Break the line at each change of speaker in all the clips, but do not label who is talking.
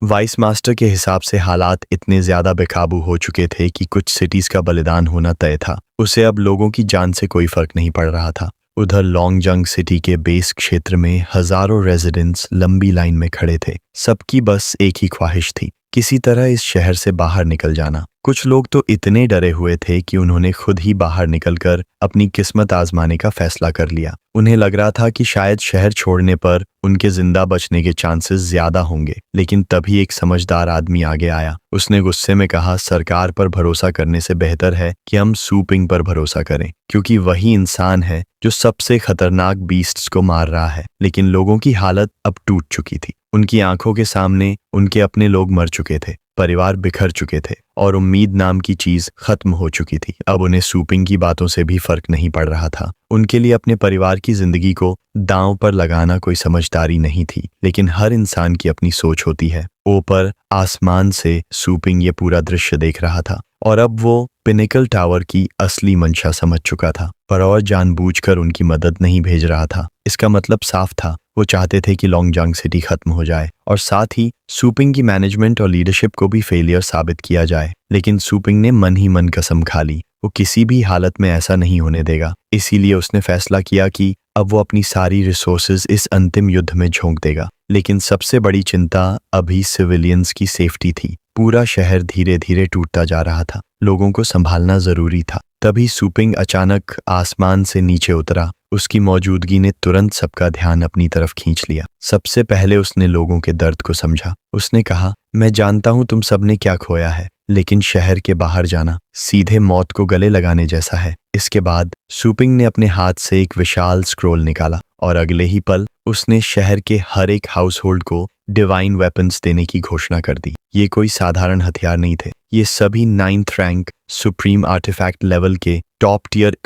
Vice master के हिसाब से हालात इतने ज्यादा बेकाबू हो चुके थे कि कुछ सिटीज का बलिदान होना तय था। उसे अब लोगों की जान से कोई फर्क नहीं पड़ रहा था। उधर लॉन्गजंग सिटी के बेस क्षेत्र में हजारों रेजिडेंट्स लंबी लाइन में खड़े थे। सबकी बस एक ही ख्वाहिश थी, किसी तरह इस शहर से बाहर निकल जाना। कुछ लोग तो इतने डरे हुए थे कि उन्होंने खुद ही बाहर निकलकर अपनी किस्मत आजमाने का फैसला कर लिया। उन्हें लग रहा था कि शायद शहर छोड़ने पर उनके जिंदा बचने के चांसेस ज्यादा होंगे। लेकिन तभी एक समझदार आदमी आगे आया। उसने गुस्से में कहा, सरकार पर भरोसा करने से बेहतर है कि हम सूपिंग पर भरोसा करें, क्योंकि वही इंसान है जो सबसे खतरनाक बीस्ट्स को मार रहा है। लेकिन लोगों की हालत अब टूट चुकी थी। उनकी आंखों के सामने उनके अपने लोग मर चुके थे, परिवार बिखर चुके थे और उम्मीद नाम की चीज खत्म हो चुकी थी। अब उन्हें सूपिंग की बातों से भी फर्क नहीं पड़ रहा था। उनके लिए अपने परिवार की जिंदगी को दांव पर लगाना कोई समझदारी नहीं थी। लेकिन हर इंसान की अपनी सोच होती है। ऊपर आसमान से सूपिंग ये पूरा दृश्य देख रहा था और अब वो पिनेकल टावर की असली मंशा समझ चुका था, पर और जानबूझकर उनकी मदद नहीं भेज रहा था। इसका मतलब साफ था, वो चाहते थे कि लॉन्गजंग सिटी खत्म हो जाए और साथ ही सूपिंग की मैनेजमेंट और लीडरशिप को भी फेलियर साबित किया जाए। लेकिन सूपिंग ने मन ही मन कसम खा ली, वो किसी भी हालत में ऐसा नहीं होने देगा। इसीलिए उसने फैसला किया कि अब वो अपनी सारी रिसोर्सेज इस अंतिम युद्ध में झोंक देगा। लेकिन सबसे बड़ी चिंता अभी सिविलियंस की सेफ्टी थी। पूरा शहर धीरे धीरे टूटता जा रहा था, लोगों को संभालना जरूरी था। तभी सूपिंग अचानक आसमान से नीचे उतरा। उसकी मौजूदगी ने तुरंत सबका ध्यान अपनी तरफ खींच लिया। सबसे पहले उसने लोगों के दर्द को समझा। उसने कहा, मैं जानता हूं तुम सबने क्या खोया है, लेकिन शहर के बाहर जाना सीधे मौत को गले लगाने जैसा है। इसके बाद सूपिंग ने अपने हाथ से एक विशाल स्क्रोल निकाला और अगले ही पल उसने शहर के हर एक हाउस होल्ड को डिवाइन वेपन्स देने की घोषणा कर दी। ये कोई साधारण हथियार नहीं थे, ये सभी 9th rank supreme artifact level के टॉप टियर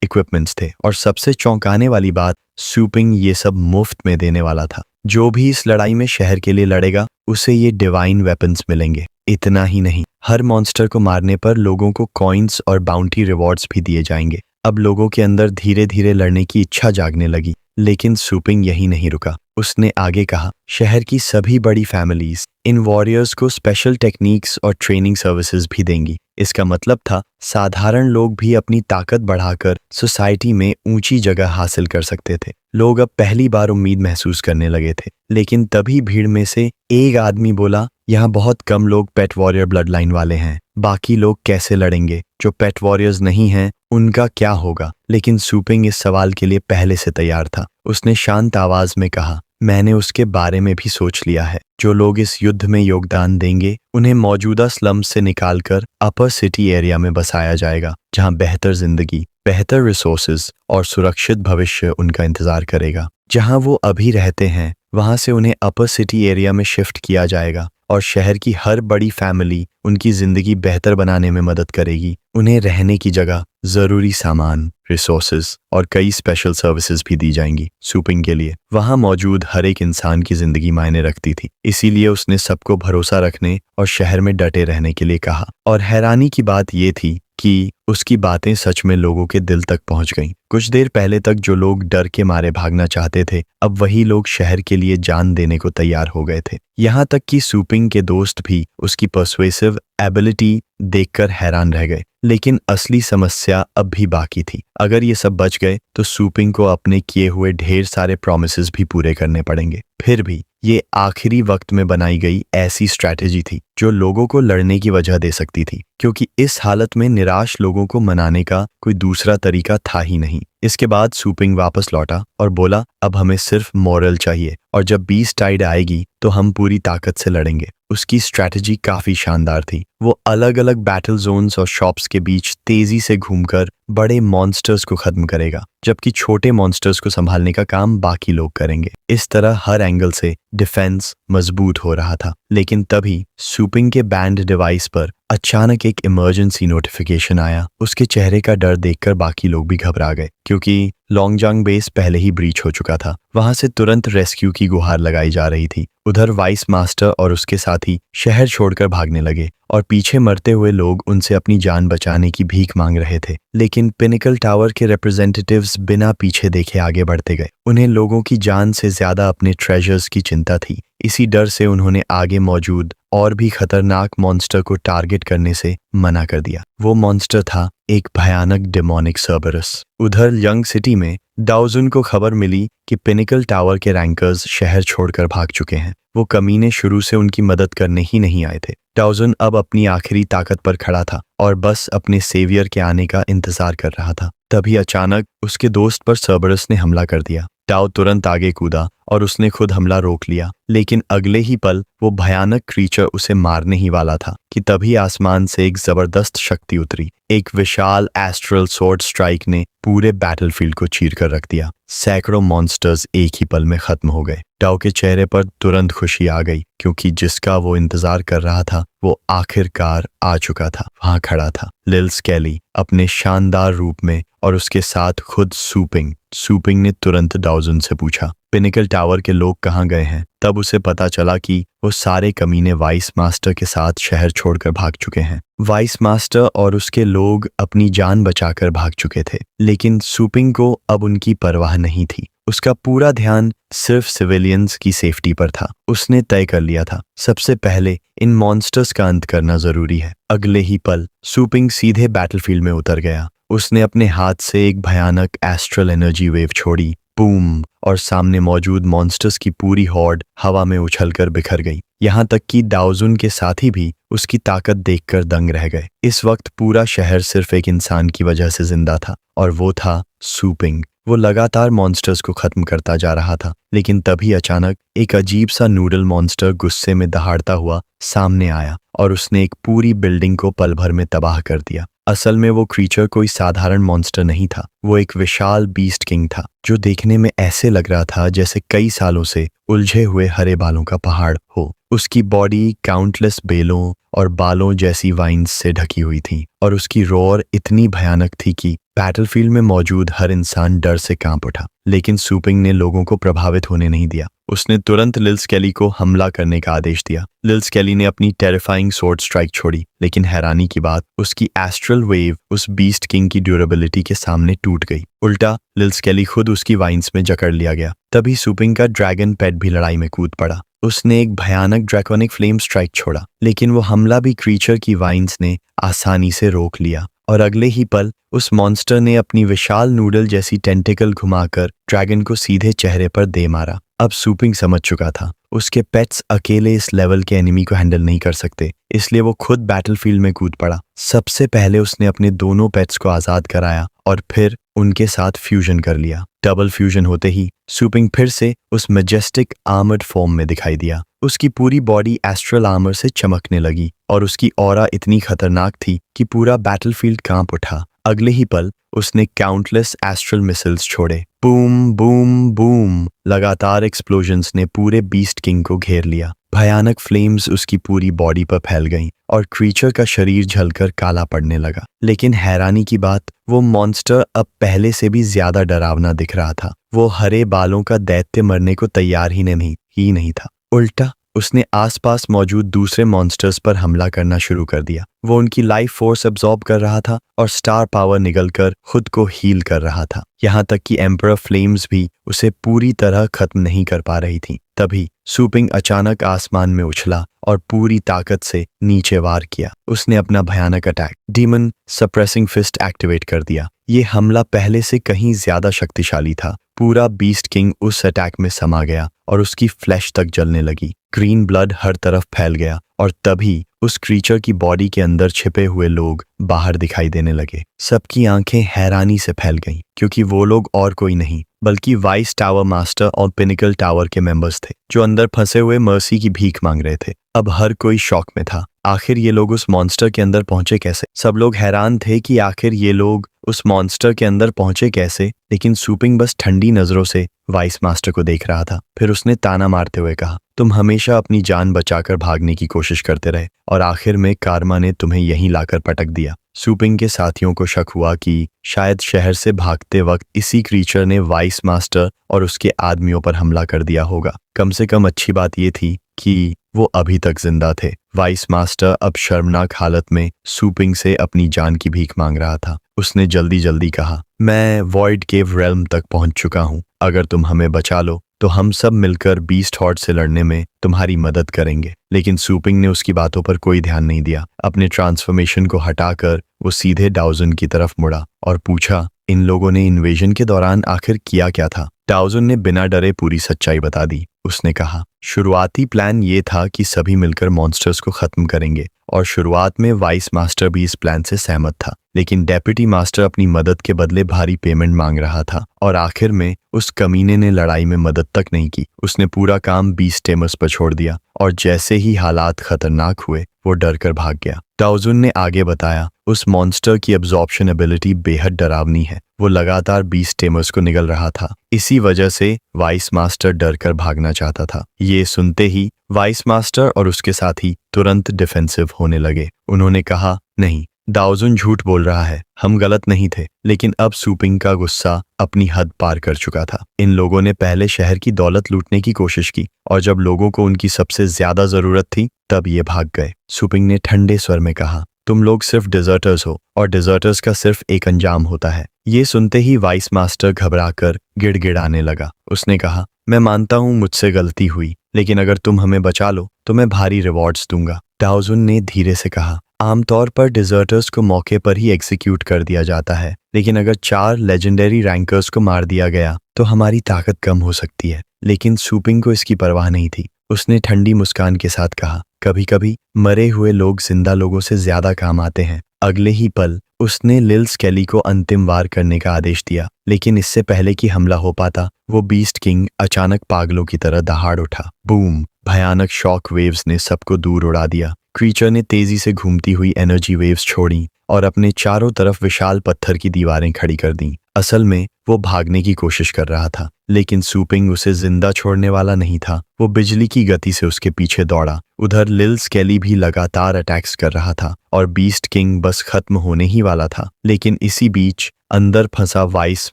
इक्विपमेंट्स थे। और सबसे चौंकाने वाली बात, सूपिंग ये सब मुफ्त में देने वाला था। जो भी इस लड़ाई में शहर के लिए लड़ेगा उसे ये डिवाइन वेपन्स मिलेंगे। इतना ही नहीं, हर मॉन्स्टर को मारने पर लोगों को कॉइन्स और बाउंटी रिवॉर्ड्स भी दिए जाएंगे। अब लोगों के अंदर धीरे धीरे लड़ने की इच्छा जागने लगी। लेकिन सूपिंग यही नहीं रुका। उसने आगे कहा, शहर की सभी बड़ी फैमिलीज इन वॉरियर्स को स्पेशल टेक्निक्स और ट्रेनिंग सर्विसेज भी देंगी। इसका मतलब था साधारण लोग भी अपनी ताकत बढ़ाकर सोसाइटी में ऊंची जगह हासिल कर सकते थे। लोग अब पहली बार उम्मीद महसूस करने लगे थे। लेकिन तभी भीड़ में से एक आदमी बोला, यहाँ बहुत कम लोग पेट वॉरियर ब्लड लाइन वाले हैं, बाकी लोग कैसे लड़ेंगे? जो पेट वॉरियर्स नहीं हैं उनका क्या होगा? लेकिन सूपिंग इस सवाल के लिए पहले से तैयार था। उसने शांत आवाज में कहा, मैंने उसके बारे में भी सोच लिया है। जो लोग इस युद्ध में योगदान देंगे उन्हें मौजूदा स्लम्स से निकालकर अपर सिटी एरिया में बसाया जाएगा, जहां बेहतर जिंदगी, बेहतर रिसोर्सेज और सुरक्षित भविष्य उनका इंतजार करेगा। जहां वो अभी रहते हैं वहां से उन्हें अपर सिटी एरिया में शिफ्ट किया जाएगा और शहर की हर बड़ी फैमिली उनकी जिंदगी बेहतर बनाने में मदद करेगी। उन्हें रहने की जगह, जरूरी सामान, रिसोर्सेज और कई स्पेशल सर्विसेज भी दी जाएंगी। सूपिंग के लिए वहां मौजूद हर एक इंसान की जिंदगी मायने रखती थी। इसीलिए उसने सबको भरोसा रखने और शहर में डटे रहने के लिए कहा। और हैरानी की बात यह थी कि उसकी बातें सच में लोगों के दिल तक पहुंच गईं। कुछ देर पहले तक जो लोग डर के मारे भागना चाहते थे, अब वही लोग शहर के लिए जान देने को तैयार हो गए थे। यहाँ तक कि सूपिंग के दोस्त भी उसकी पर्सुएसिव एबिलिटी देखकर हैरान रह गए। लेकिन असली समस्या अब भी बाकी थी। अगर ये सब बच गए तो सूपिंग को अपने किए हुए ढेर सारे प्रॉमिसेस भी पूरे करने पड़ेंगे। फिर भी ये आखिरी वक्त में बनाई गई ऐसी स्ट्रैटेजी थी जो लोगों को लड़ने की वजह दे सकती थी, क्योंकि इस हालत में निराश लोगों को मनाने का कोई दूसरा तरीका था ही नहीं। इसके बाद सूपिंग वापस लौटा और बोला, अब हमें सिर्फ मोरल चाहिए और जब बीस्ट टाइड आएगी तो हम पूरी ताकत से लड़ेंगे। उसकी स्ट्रैटेजी काफी शानदार थी। वो अलग अलग बैटल जोन्स और शॉप्स के बीच तेजी से घूमकर बड़े मॉन्स्टर्स को खत्म करेगा, जबकि छोटे मॉन्स्टर्स को संभालने का काम बाकी लोग करेंगे। इस तरह हर एंगल से डिफेंस मजबूत हो रहा था। लेकिन तभी सूपिंग के बैंड डिवाइस पर अचानक एक इमरजेंसी नोटिफिकेशन आया। उसके चेहरे का डर देखकर बाकी लोग भी घबरा गए, क्योंकि लॉन्गजंग बेस पहले ही ब्रीच हो चुका था। वहां से तुरंत रेस्क्यू की गुहार लगाई जा रही थी। उधर वाइस मास्टर और उसके साथी शहर छोड़कर भागने लगे और पीछे मरते हुए लोग उनसे अपनी जान बचाने की भीख मांग रहे थे। लेकिन पिनेकल टावर के रिप्रेजेंटेटिव्स बिना पीछे देखे आगे बढ़ते गए। उन्हें लोगों की जान से ज्यादा अपने ट्रेजर्स की चिंता थी। इसी डर से उन्होंने आगे मौजूद और भी खतरनाक मॉन्स्टर को टारगेट करने से मना कर दिया। वो मॉन्स्टर था एक भयानक डेमोनिक सर्बरस। उधर यंग सिटी में डाउजुन को खबर मिली कि पिनिकल टावर के रैंकर्स शहर छोड़कर भाग चुके हैं। वो कमीने शुरू से उनकी मदद करने ही नहीं आए थे। डाउजुन अब अपनी आखिरी ताकत पर खड़ा था और बस अपने सेवियर के आने का इंतजार कर रहा था। तभी अचानक उसके दोस्त पर सर्बरस ने हमला कर दिया। डाउ तुरंत आगे कूदा और उसने खुद हमला रोक लिया, लेकिन अगले ही पल वो भयानक क्रीचर उसे मारने ही वाला था कि तभी आसमान से एक जबरदस्त शक्ति उतरी। एक विशाल एस्ट्रल स्वॉर्ड स्ट्राइक ने पूरे बैटलफील्ड को चीर कर रख दिया। सैकड़ों मॉन्स्टर्स एक ही पल में खत्म हो गए। डाउ के चेहरे पर तुरंत खुशी आ गई, क्योंकि जिसका वो इंतजार कर रहा था वो आखिरकार आ चुका था। वहां खड़ा था लिल स्केली अपने शानदार रूप में और उसके साथ खुद सूपिंग। सूपिंग ने तुरंत डाउजुन से पूछा, पिनिकल टावर के लोग कहाँ गए हैं? तब उसे पता चला कि वो सारे कमीने वाइस मास्टर के साथ शहर छोड़कर भाग चुके हैं। वाइस मास्टर और उसके लोग अपनी जान बचाकर भाग चुके थे, लेकिन सूपिंग को अब उनकी परवाह नहीं थी। उसका पूरा ध्यान सिर्फ सिविलियंस की सेफ्टी पर था। उसने तय कर लिया था, सबसे पहले इन मॉन्स्टर्स का अंत करना जरूरी है। अगले ही पल सूपिंग सीधे बैटलफील्ड में उतर गया। उसने अपने हाथ से एक भयानक एस्ट्रल एनर्जी वेव छोड़ी, बूम, और सामने मौजूद मॉन्स्टर्स की पूरी हॉर्ड हवा में उछलकर बिखर गई। यहाँ तक कि डाउजुन के साथी भी उसकी ताकत देखकर दंग रह गए। इस वक्त पूरा शहर सिर्फ एक इंसान की वजह से जिंदा था, और वो था सूपिंग। वो लगातार मॉन्स्टर्स को खत्म करता जा रहा था, लेकिन तभी अचानक एक अजीब सा नूडल मॉन्स्टर गुस्से में दहाड़ता हुआ सामने आया और उसने एक पूरी बिल्डिंग को पल भर में तबाह कर दिया। असल में वो क्रीचर कोई साधारण मॉन्स्टर नहीं था। वो एक विशाल बीस्ट किंग था, जो देखने में ऐसे लग रहा था जैसे कई सालों से उलझे हुए हरे बालों का पहाड़ हो। उसकी बॉडी काउंटलेस बेलों और बालों जैसी वाइन्स से ढकी हुई थी, और उसकी रोर इतनी भयानक थी कि बैटलफील्ड में मौजूद हर इंसान डर से कांप उठा। लेकिन सूपिंग ने लोगों को प्रभावित होने नहीं दिया। उसने तुरंत लिल स्केली को हमला करने का आदेश दिया। लिल स्केली ने अपनी टेरिफाइंग स्वॉर्ड स्ट्राइक छोड़ी, लेकिन हैरानी की बात, उसकी एस्ट्रल वेव उस बीस्ट किंग की ड्यूरेबिलिटी के सामने टूट गई। उल्टा लिल स्केली खुद उसकी वाइन्स में जकड़ लिया गया। तभी सूपिंग का ड्रैगन पेट भी लड़ाई में कूद पड़ा। उसने एक भयानक ड्रैकोनिक फ्लेम स्ट्राइक छोड़ा, लेकिन वो हमला भी क्रीचर की वाइन्स ने आसानी से रोक लिया, और अगले ही पल उस मॉन्स्टर ने अपनी विशाल नूडल जैसी टेंटिकल घुमाकर ड्रैगन को सीधे चेहरे पर दे मारा। अब सूपिंग समझ चुका था, उसके पेट्स अकेले इस लेवल के एनिमी को हैंडल नहीं कर सकते, इसलिए वो खुद बैटलफील्ड में कूद पड़ा। सबसे पहले उसने अपने दोनों पेट्स को आजाद कराया और फिर उनके साथ फ्यूजन कर लिया। डबल फ्यूजन होते ही सूपिंग फिर से उस मैजेस्टिक आर्मर्ड फॉर्म में दिखाई दिया। उसकी पूरी बॉडी एस्ट्रल आर्मर से चमकने लगी और उसकी ऑरा इतनी खतरनाक थी कि पूरा बैटलफील्ड कांप उठा। अगले ही पल उसने काउंटलेस एस्ट्रल मिसाइल्स छोड़े। बूम बूम बूम, लगातार एक्सप्लोजन्स ने पूरे बीस्ट किंग को घेर लिया। भयानक फ्लेम्स उसकी पूरी बॉडी पर फैल गईं और क्रीचर का शरीर जलकर काला पड़ने लगा। लेकिन हैरानी की बात, वो मॉन्स्टर अब पहले से भी ज्यादा डरावना दिख रहा था। वो हरे बालों का दैत्य मरने को तैयार ही नहीं था। उल्टा उसने आसपास मौजूद दूसरे मॉन्स्टर्स पर हमला करना शुरू कर दिया। वो उनकी लाइफ फोर्स एब्जॉर्ब कर रहा था और स्टार पावर निगलकर खुद को हील कर रहा था। यहाँ तक कि एम्परर फ्लेम्स भी उसे पूरी तरह खत्म नहीं कर पा रही थी। तभी सूपिंग अचानक आसमान में उछला और पूरी ताकत से नीचे वार किया। उसने अपना भयानक attack demon suppressing fist activate कर दिया। ये हमला पहले से कहीं ज्यादा शक्तिशाली था। पूरा बीस्ट किंग उस अटैक में समा गया और उसकी फ्लैश तक जलने लगी। ग्रीन ब्लड हर तरफ फैल गया और तभी उस क्रीचर की बॉडी के अंदर छिपे हुए लोग बाहर दिखाई देने लगे। सबकी आंखें हैरानी से फैल गईं, क्योंकि वो लोग और कोई नहीं बल्कि वाइस टावर मास्टर और पिनिकल टावर के मेंबर्स थे, जो अंदर फंसे हुए मर्सी की भीख मांग रहे थे। अब हर कोई शॉक में था। आखिर ये लोग उस मॉन्स्टर के अंदर पहुंचे कैसे? सब लोग हैरान थे कि आखिर ये लोग उस मॉन्स्टर के अंदर पहुंचे कैसे, लेकिन सूपिंग बस ठंडी नजरों से वाइस मास्टर को देख रहा था। फिर उसने ताना मारते हुए कहा, तुम हमेशा अपनी जान बचाकर भागने की कोशिश करते रहे और आखिर में कार्मा ने तुम्हें यहीं लाकर पटक दिया। सूपिंग के साथियों को शक हुआ कि शायद शहर से भागते वक्त इसी क्रीचर ने वाइस मास्टर और उसके आदमियों पर हमला कर दिया होगा। कम से कम अच्छी बात यह थी कि वो अभी तक जिंदा थे। वाइस मास्टर अब शर्मनाक हालत में सूपिंग से अपनी जान की भीख मांग रहा था। उसने जल्दी जल्दी कहा, मैं वॉइड केव रेल्म तक पहुंच चुका हूं। अगर तुम हमें बचा लो तो हम सब मिलकर बीस्ट हॉर्ड से लड़ने में तुम्हारी मदद करेंगे। लेकिन सूपिंग ने उसकी बातों पर कोई ध्यान नहीं दिया। अपने ट्रांसफॉर्मेशन को हटाकर वो सीधे डाउजन की तरफ मुड़ा और पूछा, इन लोगों ने इन्वेजन के दौरान आखिर किया क्या था? डाउजन ने बिना डरे पूरी सच्चाई बता दी। उसने कहा, शुरुआती प्लान ये था कि सभी मिलकर मॉन्स्टर्स को खत्म करेंगे और शुरुआत में वाइस मास्टर भी इस प्लान से सहमत था, लेकिन डेप्यूटी मास्टर अपनी मदद के बदले भारी पेमेंट मांग रहा था और आखिर में उस कमीने ने लड़ाई में मदद तक नहीं की। उसने पूरा काम बीस्ट टेमर्स पर छोड़ दिया और जैसे ही हालात खतरनाक हुए वो डर कर भाग गया। डाउजन ने आगे बताया, उस मॉन्स्टर की एब्जॉर्प्शन एबिलिटी बेहद डरावनी है। वो लगातार बीस्ट टेमर्स को निगल रहा था। इसी वजह से वाइस मास्टर डर कर भागना चाहता था। ये सुनते ही वाइस मास्टर और उसके साथी तुरंत डिफेंसिव होने लगे। उन्होंने कहा, नहीं, डाउजन झूठ बोल रहा है, हम गलत नहीं थे। लेकिन अब सूपिंग का गुस्सा अपनी हद पार कर चुका था। इन लोगों ने पहले शहर की दौलत लूटने की कोशिश की और जब लोगों को उनकी सबसे ज्यादा जरूरत थी तब ये भाग गए। सूपिंग ने ठंडे स्वर में कहा, तुम लोग सिर्फ डिजर्टर्स हो और डिजर्टर्स का सिर्फ एक अंजाम होता है। ये सुनते ही वाइस मास्टर घबराकर गिड़गिड़ाने लगा। उसने कहा, मैं मानता हूँ मुझसे गलती हुई, लेकिन अगर तुम हमें बचा लो तो मैं भारी रिवॉर्ड्स दूंगा। डाउजन ने धीरे से कहा, आमतौर पर डिजर्टर्स को मौके पर ही एग्जीक्यूट कर दिया जाता है, लेकिन अगर 4 लेजेंडरी रैंकर्स को मार दिया गया तो हमारी ताकत कम हो सकती है। लेकिन सूपिंग को इसकी परवाह नहीं थी। उसने ठंडी मुस्कान के साथ कहा, कभी कभी मरे हुए लोग जिंदा लोगों से ज्यादा काम आते हैं। अगले ही पल उसने लिल स्केली को अंतिम वार करने का आदेश दिया, लेकिन इससे पहले कि हमला हो पाता वो बीस्ट किंग अचानक पागलों की तरह दहाड़ उठा। बूम! भयानक शॉक वेव्स ने सबको दूर उड़ा दिया। क्रीचर ने तेजी से घूमती हुई एनर्जी वेव्स छोड़ी और अपने चारों तरफ विशाल पत्थर की दीवारें खड़ी कर दी। असल में वो भागने की कोशिश कर रहा था, लेकिन सूपिंग उसे जिंदा छोड़ने वाला नहीं था। वो बिजली की गति से उसके पीछे दौड़ा। उधर लिल स्केली भी लगातार अटैक्स कर रहा था और बीस्ट किंग बस खत्म होने ही वाला था। लेकिन इसी बीच अंदर फंसा वाइस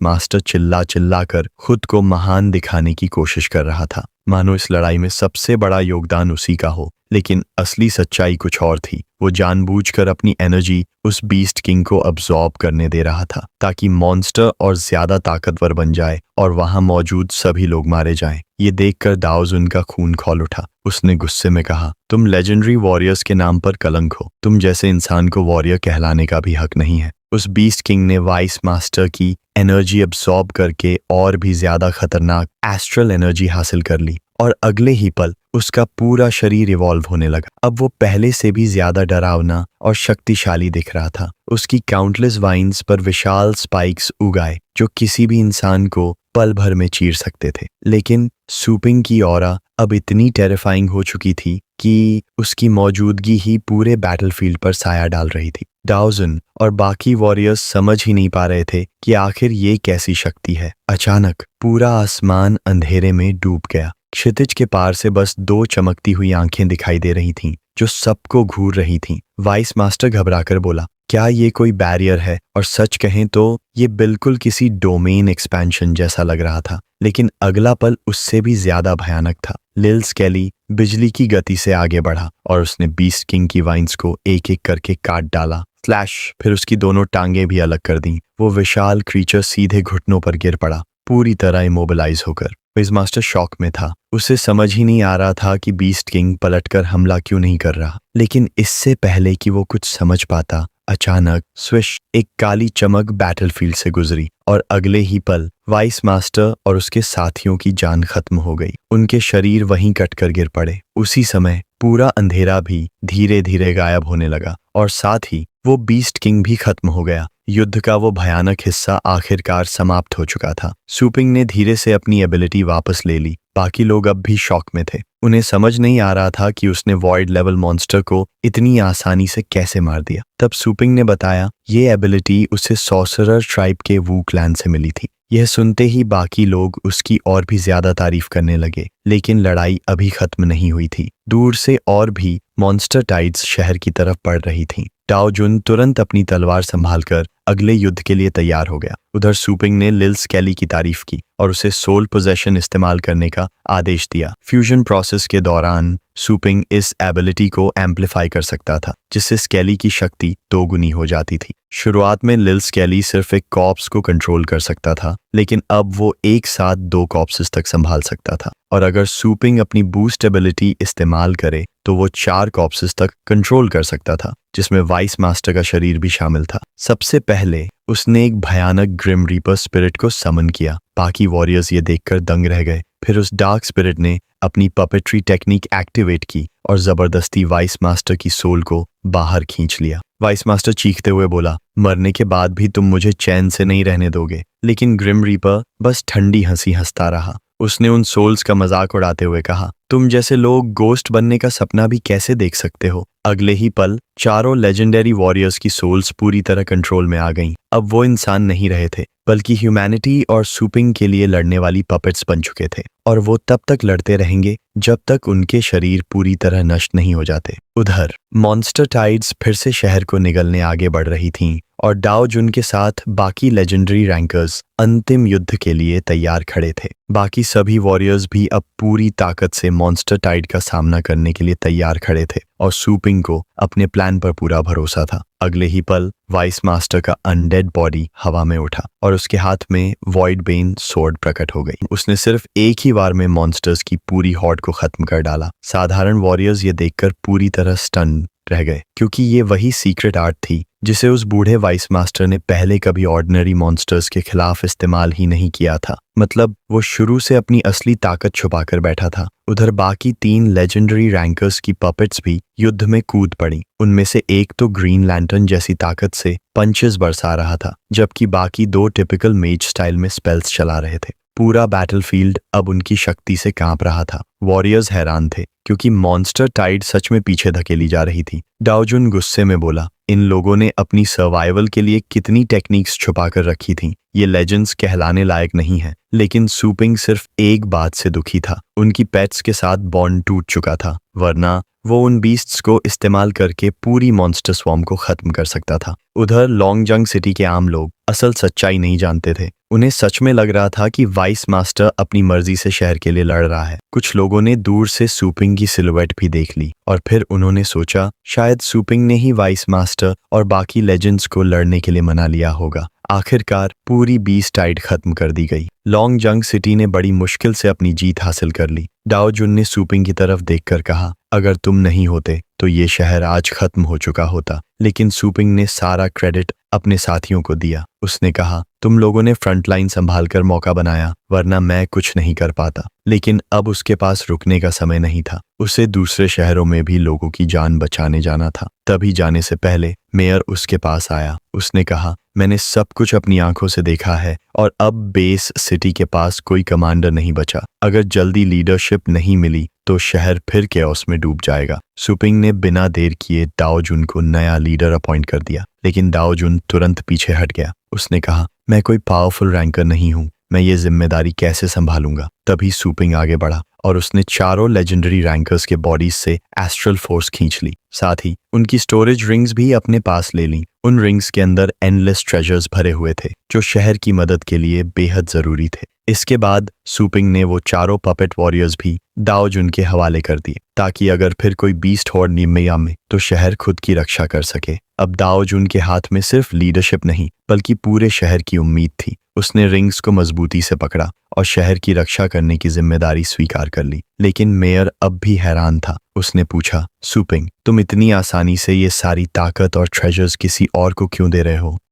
मास्टर चिल्ला चिल्ला कर खुद को महान दिखाने की कोशिश कर रहा था, मानो इस लड़ाई में सबसे बड़ा योगदान उसी का हो। लेकिन असली सच्चाई कुछ और थी। वो जानबूझकर अपनी एनर्जी उस बीस्ट किंग को अब्सॉर्ब करने दे रहा था ताकि मॉन्स्टर और ज्यादा ताकतवर बन जाए और वहां मौजूद सभी लोग मारे जाएं। ये देखकर डाउजन का खून खौल उठा। उसने गुस्से में कहा, तुम लेजेंडरी वॉरियर्स के नाम पर कलंक हो। तुम जैसे इंसान को वॉरियर कहलाने का भी हक नहीं है। उस बीस्ट किंग ने वाइस मास्टर की एनर्जी अब्सॉर्ब करके और भी ज्यादा खतरनाक एस्ट्रल एनर्जी हासिल कर ली और अगले ही पल उसका पूरा शरीर इवॉल्व होने लगा। अब वो पहले से भी ज्यादा डरावना और शक्तिशाली दिख रहा था। उसकी काउंटलेस वाइन्स पर विशाल स्पाइक्स उगाए जो किसी भी इंसान को पल भर में चीर सकते थे। लेकिन सूपिंग की ऑरा अब इतनी टेरिफाइंग हो चुकी थी कि उसकी मौजूदगी ही पूरे बैटलफील्ड पर साया डाल रही थी। डाउजन और बाकी वॉरियर्स समझ ही नहीं पा रहे थे कि आखिर ये कैसी शक्ति है। अचानक पूरा आसमान अंधेरे में डूब गया। क्षितिज के पार से बस 2 चमकती हुई आंखें दिखाई दे रही थीं, जो सबको घूर रही थीं। वाइस मास्टर घबराकर बोला, क्या ये कोई बैरियर है? और सच कहें तो ये बिल्कुल किसी डोमेन एक्सपेंशन जैसा लग रहा था। लेकिन अगला पल उससे भी ज्यादा भयानक था। लिल स्केली बिजली की गति से आगे बढ़ा और उसने बीस्ट किंग की वाइन्स को एक एक करके काट डाला। फ्लैश! फिर उसकी दोनों टांगें भी अलग कर दी। वो विशाल क्रीचर सीधे घुटनों पर गिर पड़ा, पूरी तरह इमोबिलाइज होकर। वाइस मास्टर शॉक में था। उसे समझ ही नहीं आ रहा था कि बीस्ट किंग पलटकर हमला क्यों नहीं कर रहा। लेकिन इससे पहले कि वो कुछ समझ पाता, अचानक स्विश! एक काली चमक बैटलफील्ड से गुजरी और अगले ही पल वाइस मास्टर और उसके साथियों की जान खत्म हो गई। उनके शरीर वहीं कटकर गिर पड़े। उसी समय पूरा अंधेरा भी धीरे धीरे गायब होने लगा और साथ ही वो बीस्ट किंग भी खत्म हो गया। युद्ध का वो भयानक हिस्सा आखिरकार समाप्त हो चुका था। सूपिंग ने धीरे से अपनी एबिलिटी वापस ले ली। बाकी लोग अब भी शॉक में थे। उन्हें समझ नहीं आ रहा था कि उसने वॉइड लेवल मॉन्स्टर को इतनी आसानी से कैसे मार दिया। तब सूपिंग ने बताया, ये एबिलिटी उसे सॉर्सरर ट्राइब के वू क्लैन से मिली थी। यह सुनते ही बाकी लोग उसकी और भी ज्यादा तारीफ करने लगे। लेकिन लड़ाई अभी खत्म नहीं हुई थी। दूर से और भी मॉन्स्टर टाइड्स शहर की तरफ बढ़ रही थीं। डाओजुन तुरंत अपनी तलवार संभालकर अगले युद्ध के लिए तैयार हो गया। उधर सुपिंग ने लिल स्केली की तारीफ की और उसे सोल पोजेशन इस्तेमाल करने का आदेश दिया। फ्यूजन प्रोसेस के दौरान सुपिंग इस एबिलिटी को एम्पलीफाई कर सकता था, जिससे स्केली की शक्ति दोगुनी हो जाती थी। शुरुआत में लिल स्केली सिर्फ एक कॉर्प्स को कंट्रोल कर सकता था, लेकिन अब वो एक साथ 2 कॉर्प्सेस तक संभाल सकता था। और अगर सुपिंग अपनी बूस्ट एबिलिटी इस्तेमाल करे तो वो 4 कॉर्प्सेस तक कंट्रोल कर सकता था, जिसमें वाइस मास्टर का शरीर भी शामिल था। सबसे पहले उसने एक भयानक ग्रिम रीपर स्पिरिट को समन किया। बाकी वॉरियर्स ये देखकर दंग रह गए। फिर उस डार्क स्पिरिट ने अपनी पपेट्री टेक्निक एक्टिवेट की और जबरदस्ती वाइस मास्टर की सोल को बाहर खींच लिया। वाइस मास्टर चीखते हुए बोला, मरने के बाद भी तुम मुझे चैन से नहीं रहने दोगे। लेकिन ग्रिम रीपर बस ठंडी हंसी हंसता रहा। उसने उन सोल्स का मजाक उड़ाते हुए कहा, तुम जैसे लोग गोस्ट बनने का सपना भी कैसे देख सकते हो। अगले ही पल चारों लेजेंडरी वॉरियर्स की सोल्स पूरी तरह कंट्रोल में आ गईं। अब वो इंसान नहीं रहे थे, बल्कि ह्यूमैनिटी और सुपिंग के लिए लड़ने वाली पपेट्स बन चुके थे, और वो तब तक लड़ते रहेंगे जब तक उनके शरीर पूरी तरह नष्ट नहीं हो जाते। उधर मॉन्स्टर टाइड्स फिर से शहर को निगलने आगे बढ़ रही थीं और डाओ जुन के साथ बाकी लेजेंडरी रैंकर्स अंतिम युद्ध के लिए तैयार खड़े थे। बाकी सभी वॉरियर्स भी अब पूरी ताकत से मॉन्स्टर टाइड का सामना करने के लिए तैयार खड़े थे और सुपिंग को अपने प्लान पर पूरा भरोसा था। अगले ही पल वाइस मास्टर का अनडेड बॉडी हवा में उठा और उसके हाथ में वॉइड बेन सोर्ड प्रकट हो गई। उसने सिर्फ एक ही बार में मॉन्स्टर्स की पूरी हॉर्ड को खत्म कर डाला। साधारण वॉरियर्स ये देखकर पूरी तरह स्टन रह गए, क्योंकि ये वही सीक्रेट आर्ट थी जिसे उस बूढ़े वाइस मास्टर ने पहले कभी ऑर्डिनरी मॉन्स्टर्स के खिलाफ इस्तेमाल ही नहीं किया था। मतलब वो शुरू से अपनी असली ताकत छुपाकर बैठा था। उधर बाकी 3 लेजेंडरी रैंकर्स की पपेट्स भी युद्ध में कूद पड़ी। उनमें से एक तो ग्रीन लैंटर्न जैसी ताकत से पंचेस बरसा रहा था, जबकि बाकी 2 टिपिकल मेज स्टाइल में स्पेल्स चला रहे थे। पूरा बैटलफील्ड अब उनकी शक्ति से कांप रहा था। वॉरियर्स हैरान थे, क्योंकि मॉन्स्टर टाइड सच में पीछे धकेली जा रही थी। डाओ जुन गुस्से में बोला, इन लोगों ने अपनी सर्वाइवल के लिए कितनी टेक्निक्स छुपा कर रखी थीं। ये लेजेंड्स कहलाने लायक नहीं है। लेकिन सुपिंग सिर्फ एक बात से दुखी था, उनकी पेट्स के साथ बॉन्ड टूट चुका था, वरना वो उन बीस्ट्स को इस्तेमाल करके पूरी मॉन्स्टर स्वॉर्म को खत्म कर सकता था। उधर लॉन्गजंग सिटी के आम लोग असल सच्चाई नहीं जानते थे। उन्हें सच में लग रहा था कि वाइस मास्टर अपनी मर्जी से शहर के लिए लड़ रहा है। कुछ लोगों ने दूर से सुपिंग की सिलुएट भी देख ली और फिर उन्होंने सोचा शायद सुपिंग ने ही वाइस मास्टर और बाकी लेजेंड्स को लड़ने के लिए मना लिया होगा। आखिरकार पूरी बीस्ट टाइड खत्म कर दी गई। लॉन्गजंग सिटी ने बड़ी मुश्किल से अपनी जीत हासिल कर ली। डाओ जुन ने सुपिंग की तरफ देखकर कहा, अगर तुम नहीं होते तो ये शहर आज खत्म हो चुका होता। लेकिन सुपिंग ने सारा क्रेडिट अपने साथियों को दिया। उसने कहा, तुम लोगों ने फ्रंट लाइन संभाल कर मौका बनाया, वरना मैं कुछ नहीं कर पाता। लेकिन अब उसके पास रुकने का समय नहीं था। उसे दूसरे शहरों में भी लोगों की जान बचाने जाना था। तभी जाने से पहले मेयर उसके पास आया। उसने कहा, मैंने सब कुछ अपनी आंखों से देखा है और अब बेस सिटी के पास कोई कमांडर नहीं बचा। अगर जल्दी लीडरशिप नहीं मिली तो शहर फिर केओस में डूब जाएगा। सुपिंग ने बिना देर किए डाओ जुन को नया लीडर अपॉइंट कर दिया, लेकिन डाओ जुन तुरंत पीछे हट गया। उसने कहा, मैं कोई पावरफुल रैंकर नहीं हूं, मैं ये जिम्मेदारी कैसे संभालूंगा। तभी सुपिंग आगे बढ़ा और उसने चारों लेजेंडरी रैंकर्स के बॉडीज से एस्ट्रल फोर्स खींच ली। साथ ही उनकी स्टोरेज रिंग्स भी अपने पास ले ली। उन रिंग्स के अंदर एंडलेस ट्रेजर्स भरे हुए थे, जो शहर की मदद के लिए बेहद जरूरी थे। इसके बाद सुपिंग ने वो चारों पपेट वॉरियर्स भी डाओ जुन के हवाले कर दिए, ताकि अगर फिर कोई बीस्ट हॉर्ड निम्मे आमे तो शहर खुद की रक्षा कर सके। अब डाओ जुन के हाथ में सिर्फ लीडरशिप नहीं, बल्कि पूरे शहर की उम्मीद थी। उसने रिंग्स को मजबूती से पकड़ा और शहर की रक्षा करने की जिम्मेदारी स्वीकार कर ली। लेकिन मेयर अब भी हैरान था। उसने पूछा, सुपिंग, तुम इतनी आसानी से ये सारी ताकत और ट्रेजर्स किसी और को क्यों दे रहे हो?